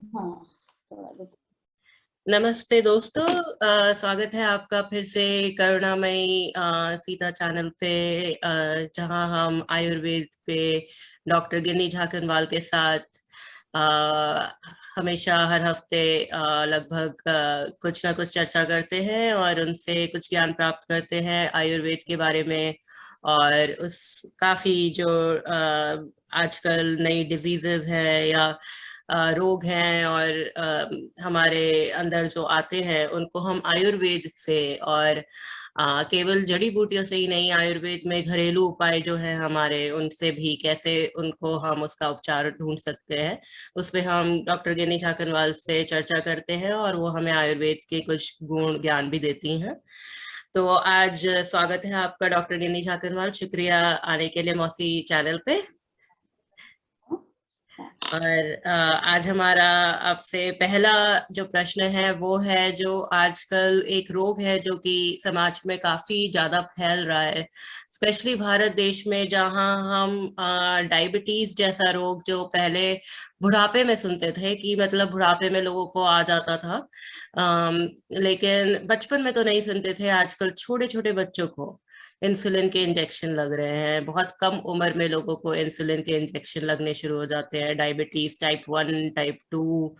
हाँ, थोड़ा रुको। नमस्ते दोस्तों। स्वागत है आपका फिर से करुणामयी सीता चैनल पे, जहां हम आयुर्वेद पे डॉक्टर गिन्नी झाकनवाल के साथ अ, हमेशा हर हफ्ते लगभग कुछ ना कुछ चर्चा करते हैं और उनसे कुछ ज्ञान प्राप्त करते हैं आयुर्वेद के बारे में। और उस काफी जो आजकल नई डिजीजेस है या रोग हैं और हमारे अंदर जो आते हैं उनको हम आयुर्वेद से और केवल जड़ी बूटियों से ही नहीं, आयुर्वेद में घरेलू उपाय जो है हमारे, उनसे भी कैसे उनको हम उसका उपचार ढूंढ सकते हैं, उस पे हम डॉक्टर गिन्नी झाकनवाल से चर्चा करते हैं और वो हमें आयुर्वेद के कुछ गुण ज्ञान भी देती हैं। तो आज स्वागत है आपका डॉक्टर गिन्नी झाकनवाल, शुक्रिया आने के लिए मौसी चैनल पे। हाँ, और आज हमारा आपसे पहला जो प्रश्न है वो है, जो आजकल एक रोग है जो कि समाज में काफी ज्यादा फैल रहा है, स्पेशली भारत देश में, जहां हम डायबिटीज जैसा रोग जो पहले बुढ़ापे में सुनते थे कि मतलब बुढ़ापे में लोगों को आ जाता था, लेकिन बचपन में तो नहीं सुनते थे। आजकल छोटे छोटे बच्चों को इंसुलिन के इंजेक्शन लग रहे हैं, बहुत कम उम्र में लोगों को इंसुलिन के इंजेक्शन लगने शुरू हो जाते हैं। डायबिटीज टाइप 1, टाइप 2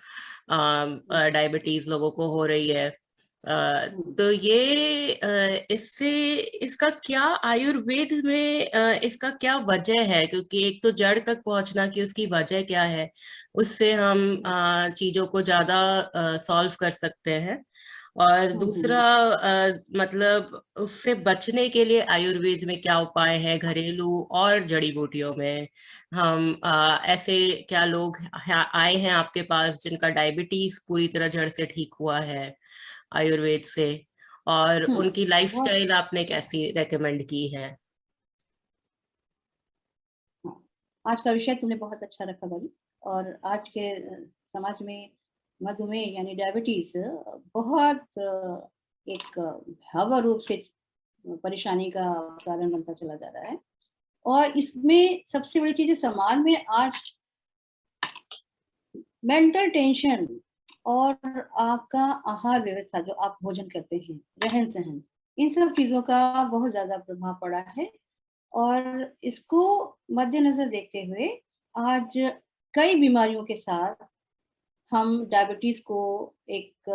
डायबिटीज लोगों को हो रही है। हम्म, तो ये इससे इसका क्या आयुर्वेद में इसका क्या वजह है, क्योंकि एक तो जड़ तक पहुंचना कि उसकी वजह क्या है, उससे हम चीजों को ज्यादा सॉल्व कर सकते हैं। और दूसरा, हम्म, मतलब उससे बचने के लिए आयुर्वेद में क्या उपाय है, घरेलू और जड़ी बूटियों में। हम ऐसे क्या लोग आए हैं आपके पास जिनका डायबिटीज पूरी तरह जड़ से ठीक हुआ है आयुर्वेद से, और उनकी बहुत। लाइफस्टाइल आपने कैसी रेकमेंड की है? हाँ, आज का विषय तुमने बहुत अच्छा रखा भाई। और आज के समाज में मधुमेह यानी डायबिटीज बहुत एक भयावह रूप से परेशानी का कारण बनता चला जा रहा है। और इसमें सबसे बड़ी चीज है, समाज में आज मेंटल टेंशन और आपका आहार व्यवस्था, जो आप भोजन करते हैं, रहन सहन, इन सब चीजों का बहुत ज्यादा प्रभाव पड़ा है। और इसको मद्देनजर देखते हुए आज कई बीमारियों के साथ हम डायबिटीज को एक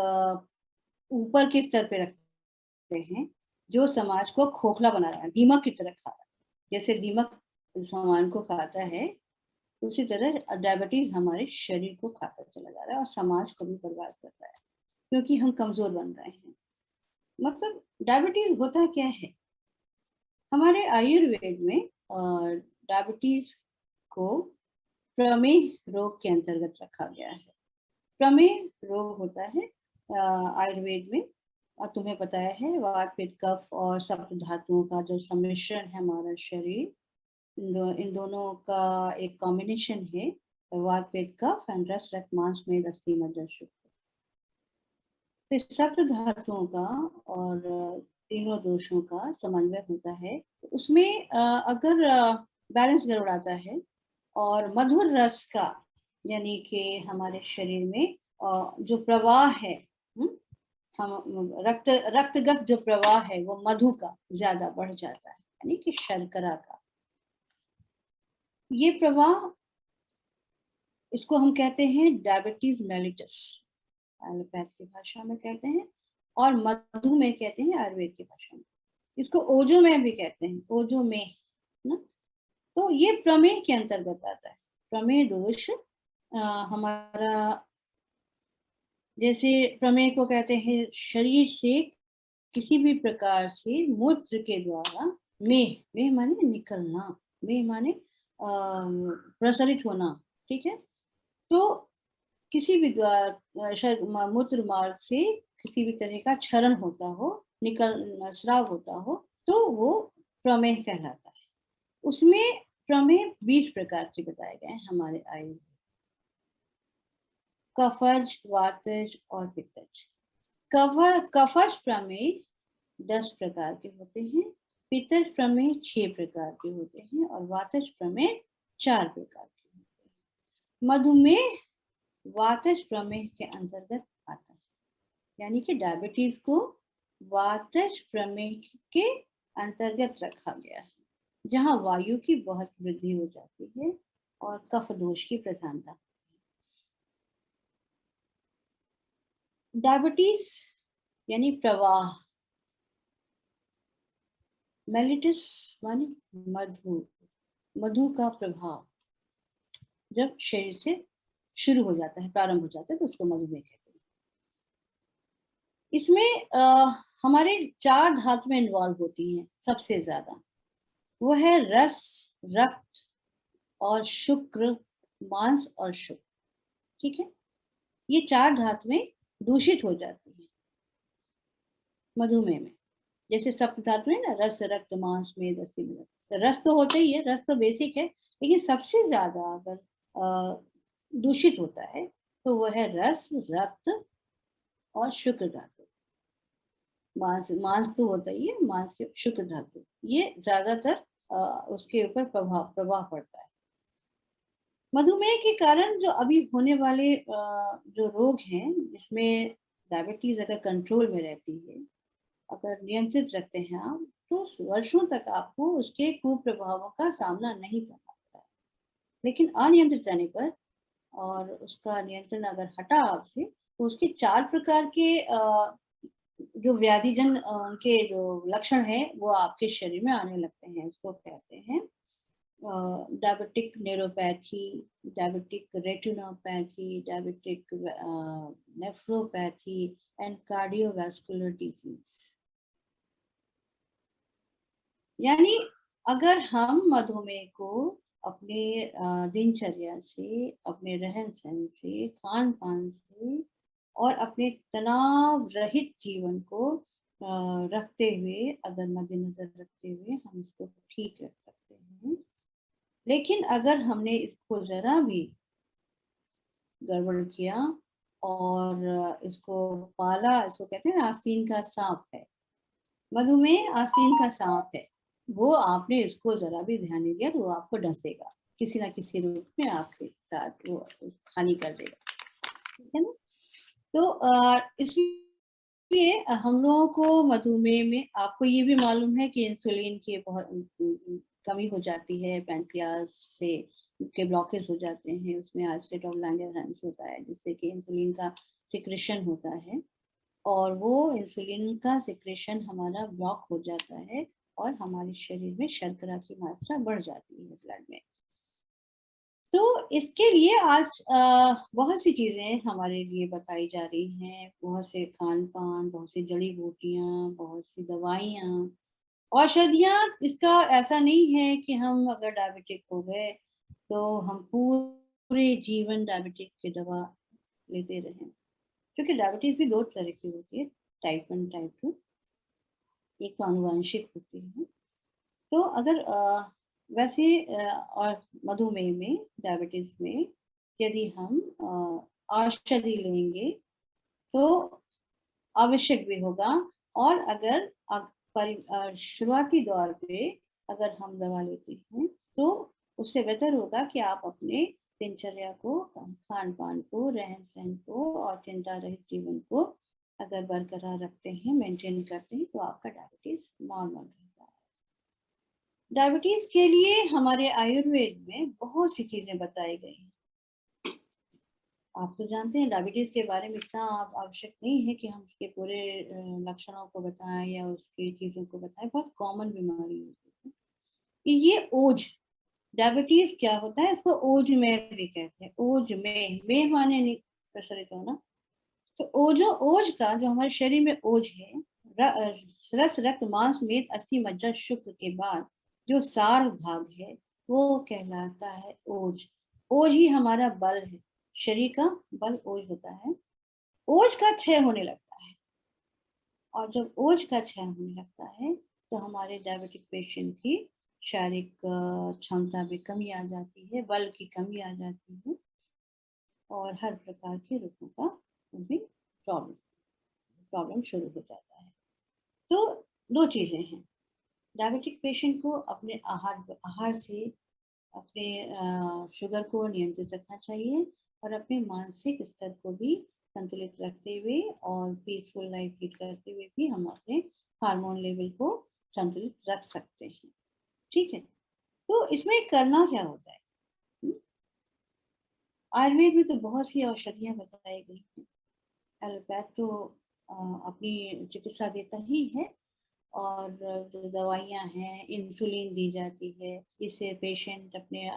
ऊपर के स्तर पे रखते हैं, जो समाज को खोखला बना रहा है, दीमक की तरह खा रहा है। जैसे दीमक सामान को खाता है, उसी तरह डायबिटीज हमारे शरीर को खाता चला जा रहा है और समाज को भी बर्बाद कर रहा है, क्योंकि हम कमजोर बन रहे हैं। मतलब डायबिटीज होता क्या है? हमारे आयुर्वेद में डायबिटीज को प्रमेह रोग के अंतर्गत रखा गया है। प्रमेह रोग होता है आयुर्वेद में, और तुम्हें बताया है, वात पित्त कफ और सप्त धातुओं का जो सम्मिश्रण है हमारा शरीर, इन दोनों का एक कॉम्बिनेशन है। वात पित्त कफ एंड रस रक्त मांस मेद अस्थि मज्जा शुक्र। तो सप्त धातुओं का और तीनों दोषों का समन्वय होता है। तो उसमें अगर बैलेंस गड़बड़ाता है और मधुर रस का, यानी कि हमारे शरीर में जो प्रवाह है, हम्म, हम रक्तगत जो प्रवाह है वो मधु का ज्यादा बढ़ जाता है, यानी कि शर्करा का ये प्रवाह, इसको हम कहते हैं डायबिटीज मेलिटस, एलोपैथ की भाषा में कहते हैं, और मधु में कहते हैं आयुर्वेद की भाषा में। इसको ओजो में भी कहते हैं, ओजो में ना। तो ये प्रमेह के अंतर्गत आता है। प्रमेह दोष हमारा, जैसे प्रमेह को कहते हैं शरीर से किसी भी प्रकार से मूत्र के द्वारा, मेह, मेह माने निकलना, मेह माने प्रसारित होना, ठीक है। तो किसी भी मूत्र मार्ग से किसी भी तरह का क्षरण होता हो, निकल स्राव होता हो, तो वो प्रमेह कहलाता है। उसमें प्रमेह 20 प्रकार के बताए गए हैं हमारे आयुर्वेद: कफज, वातज और पित्तज। कफज प्रमेह 10 प्रकार के होते हैं, पित्तज प्रमेह 6 प्रकार के होते हैं और वातज प्रमेह 4 प्रकार के होते हैं। मधुमेह वातज प्रमेह के अंतर्गत आता है, यानी कि डायबिटीज को वातज प्रमेह के अंतर्गत रखा गया है, जहां वायु की बहुत वृद्धि हो जाती है और कफ दोष की प्रधानता। डायबिटीज यानी प्रवाह, मेलिटस माने मधु, मधु का प्रभाव जब शरीर से शुरू हो जाता है, प्रारंभ हो जाता है, तो उसको मधुमेह कहते हैं। इसमें हमारे 4 धातुएं इन्वॉल्व होती हैं सबसे ज्यादा। वो है रस, रक्त और शुक्र, मांस और शुक्र। ठीक है, ये 4 धातुएं दूषित हो जाती हैं मधुमेह में। जैसे सप्त धातु है ना, रस, रक्त, मांस, मेद, अस्थि, मज्जा। रस तो होता ही है, रस तो बेसिक है, लेकिन सबसे ज्यादा अगर दूषित होता है तो वह है रस, रक्त और शुक्र धातु। मांस, मांस तो होता ही है, मांस के शुक्र धातु, ये ज्यादातर उसके ऊपर प्रभाव पड़ता है। मधुमेह के कारण जो अभी होने वाले जो रोग हैं, जिसमें डायबिटीज अगर कंट्रोल में रहती है, अगर नियंत्रित रखते हैं आप, तो वर्षों तक आपको उसके कुप्रभावों का सामना नहीं करना पड़ता है। लेकिन अनियंत्रित रहने पर और उसका नियंत्रण अगर हटा आपसे, तो उसके 4 प्रकार के जो व्याधिजन उनके जो लक्षण है वो आपके शरीर में आने लगते हैं। उसको कहते हैं diabetic neuropathy, diabetic retinopathy, diabetic nephropathy and cardiovascular disease. यानी अगर हम मधुमेह को अपने दिनचर्या से, अपने रहन सहन से, खान पान से और अपने तनाव रहित जीवन को रखते हुए, अगर मद्देनजर रखते हुए हम इसको ठीक रख सकते हैं। लेकिन अगर हमने इसको जरा भी गड़बड़ किया और इसको पाला, इसको कहते हैं आस्तीन का सांप है, मधुमेह आस्तीन का सांप है। वो आपने इसको जरा भी ध्यान नहीं दिया तो वो आपको डस देगा, किसी ना किसी रूप में आपके साथ वो हानि कर देगा। ठीक है ना। तो इसलिए हम लोगों को मधुमेह में, आपको ये भी मालूम है कि इंसुलिन की बहुत कमी हो जाती है, पैंक्रियास से के ब्लॉकेज हो जाते हैं, उसमें आइसोलेट ऑफ लैंगरहैंस होता है, जिससे कि इंसुलिन का सिक्रेशन होता है और वो इंसुलिन का सिक्रेशन हमारा ब्लॉक हो जाता है और हमारे शरीर में शर्करा की मात्रा बढ़ जाती है ब्लड में। तो इसके लिए आज बहुत सी चीजें हमारे लिए बताई जा रही हैं, बहुत से खान पान, बहुत सी जड़ी बूटियां, बहुत सी दवाइयाँ, औषधियाँ। इसका ऐसा नहीं है कि हम अगर डायबिटिक हो गए तो हम पूरे जीवन डायबिटिक की दवा लेते रहें, क्योंकि डायबिटीज भी 2 तरह की होती है, टाइप 1, टाइप 2। एक तो आनुवंशिक होती है। तो अगर वैसे और मधुमेह में, डायबिटीज में यदि हम औषधि लेंगे तो आवश्यक भी होगा। और अगर शुरुआती दौर पे अगर हम दवा लेते हैं तो उससे बेहतर होगा कि आप अपने दिनचर्या को, खान पान को, रहन सहन को और चिंता रहित जीवन को अगर बरकरार रखते हैं, मेंटेन करते हैं, तो आपका डायबिटीज नॉर्मल रहता है। डायबिटीज के लिए हमारे आयुर्वेद में बहुत सी चीजें बताई गई हैं। आप तो जानते हैं डायबिटीज के बारे में इतना आवश्यक नहीं है कि हम उसके पूरे लक्षणों को बताएं या उसकी चीजों को बताएं, बहुत कॉमन बीमारी होती है। ये ओज, डायबिटीज क्या होता है, इसको ओज में भी कहते हैं। ओज में माने नहीं प्रसरित होना। तो ओजो, ओज का जो हमारे शरीर में ओज है, रस, रक्त, मांस, मेद, अस्थि, मज्जा, शुक्र के बाद जो सार भाग है वो कहलाता है ओज। ओज ही हमारा बल है, शरीर का बल ओज होता है। ओज का क्षय होने लगता है, और जब ओज का क्षय होने लगता है तो हमारे डायबिटिक पेशेंट की शारीरिक क्षमता में कमी आ जाती है, बल की कमी आ जाती है और हर प्रकार के रोगों का भी प्रॉब्लम शुरू हो जाता है। तो 2 चीजें हैं, डायबिटिक पेशेंट को अपने आहार से अपने शुगर को नियंत्रित रखना चाहिए और अपने मानसिक स्तर को भी संतुलित रखते हुए और पीसफुल लाइफ लीड करते हुए भी हम अपने हार्मोन लेवल को संतुलित रख सकते हैं। ठीक है, तो इसमें करना क्या होता है? आयुर्वेद में तो बहुत सी औषधियां बताई गई हैं। एलोपैथ तो अपनी चिकित्सा देता ही है, और जो दवाइयाँ हैं, इंसुलिन दी जाती है, इससे पेशेंट अपने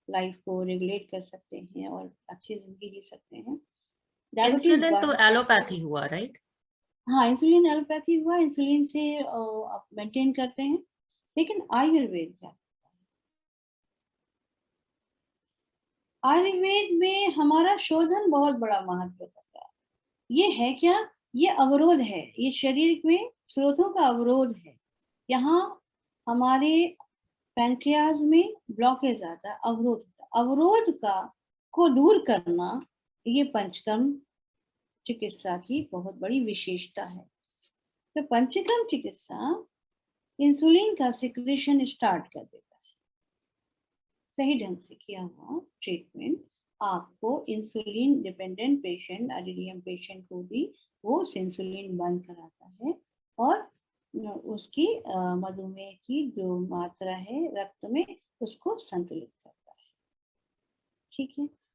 लाइफ को रेगुलेट कर सकते हैं और अच्छी जिंदगी जी सकते हैं। डायबिटीज इंसुलिन तो बढ़ एलोपैथी हुआ, राइट? हाँ, इंसुलिन एलोपैथी हुआ, इंसुलिन से आप मेंटेन करते हैं। लेकिन आयुर्वेद क्या? आयुर्वेद में हमारा शोधन बहुत बड़ा महत्व रखता है। ये है क्या? ये अवरोध है, ये शरीर में स्रोतों का अवरोध है। यहाँ हमारे पैनक्रियाज में ब्लॉकेज आता है, अवरोध होता है। अवरोध का को दूर करना ये पंचकर्म चिकित्सा की बहुत बड़ी विशेषता है। तो पंचकर्म चिकित्सा इंसुलिन का सिक्रेशन स्टार्ट कर देता है। सही ढंग से किया हुआ ट्रीटमेंट आपको इंसुलिन डिपेंडेंट पेशेंट, एडिडियम पेशेंट को भी वो इंसुलिन बंद कराता है और उसकी मधुमेह की जो मात्रा है रक्त में उसको संतुलित करता है। ठीक है,